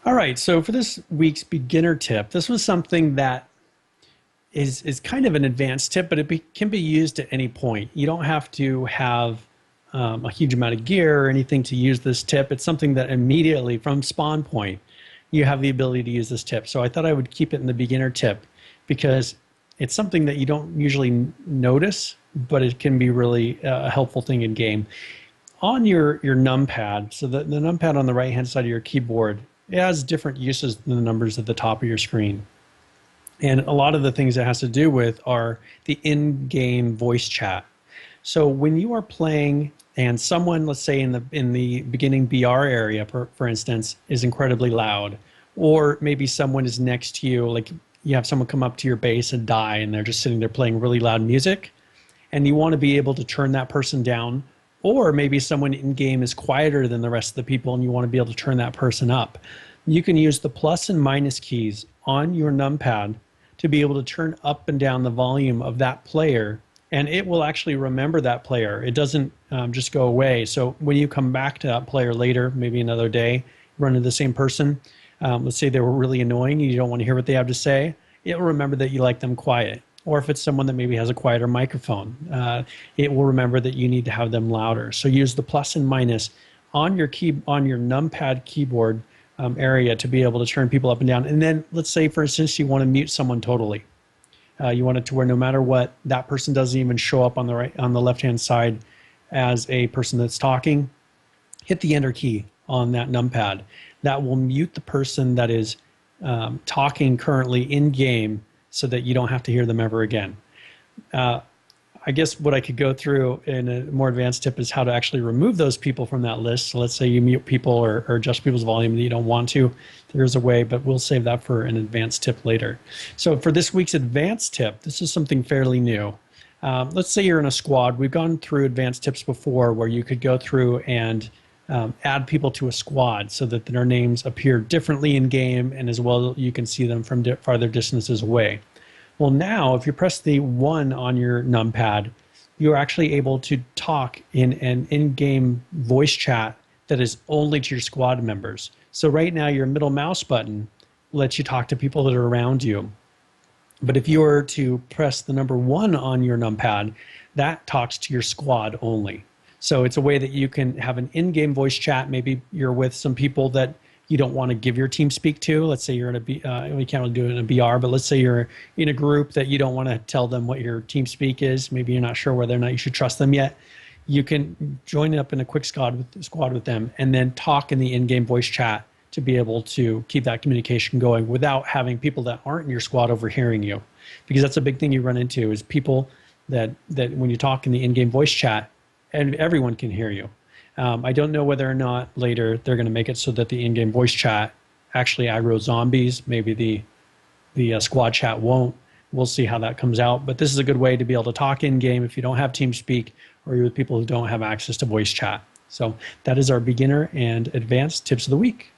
All right, so for this week's beginner tip, this was something that is kind of an advanced tip, but can be used at any point. You don't have to have a huge amount of gear or anything to use this tip. It's something that immediately from spawn point, you have the ability to use this tip. So I thought I would keep it in the beginner tip because it's something that you don't usually notice, but it can be really a helpful thing in game. On your numpad, so the numpad on the right-hand side of your keyboard, it has different uses than the numbers at the top of your screen. And a lot of the things it has to do with are the in-game voice chat. So when you are playing and someone, let's say in the beginning BR area, for instance, is incredibly loud, or maybe someone is next to you, like you have someone come up to your base and die and they're just sitting there playing really loud music, and you want to be able to turn that person down, or maybe someone in-game is quieter than the rest of the people and you want to be able to turn that person up. You can use the plus and minus keys on your numpad to be able to turn up and down the volume of that player, and it will actually remember that player. It doesn't just go away. So when you come back to that player later, maybe another day, run into the same person, let's say they were really annoying, you don't want to hear what they have to say, it will remember that you like them quiet. Or if it's someone that maybe has a quieter microphone, it will remember that you need to have them louder. So use the plus and minus on your numpad keyboard area to be able to turn people up and down. And then let's say, for instance, you want to mute someone totally. You want it to where no matter what, that person doesn't even show up on the left-hand side as a person that's talking. Hit the enter key on that numpad. That will mute the person that is talking currently in game, so that you don't have to hear them ever again. I guess what I could go through in a more advanced tip is how to actually remove those people from that list. So let's say you mute people or adjust people's volume that you don't want to. There's a way, but we'll save that for an advanced tip later. So for this week's advanced tip, this is something fairly new. Let's say you're in a squad. We've gone through advanced tips before where you could go through and add people to a squad so that their names appear differently in game, and as well you can see them from farther distances away. Well, now if you press the 1 on your numpad, you're actually able to talk in an in-game voice chat that is only to your squad members. So right now your middle mouse button lets you talk to people that are around you. But if you were to press the number 1 on your numpad, that talks to your squad only. So it's a way that you can have an in-game voice chat. Maybe you're with some people that you don't want to give your team speak to. Let's say you're in we can't really do it in a BR, but let's say you're in a group that you don't want to tell them what your team speak is. Maybe you're not sure whether or not you should trust them yet. You can join up in a quick squad with them and then talk in the in-game voice chat to be able to keep that communication going without having people that aren't in your squad overhearing you. Because that's a big thing you run into is people that when you talk in the in-game voice chat, and everyone can hear you. I don't know whether or not later they're going to make it so that the in-game voice chat actually aggro zombies. Maybe the squad chat won't. We'll see how that comes out. But this is a good way to be able to talk in-game if you don't have TeamSpeak or you're with people who don't have access to voice chat. So that is our beginner and advanced tips of the week.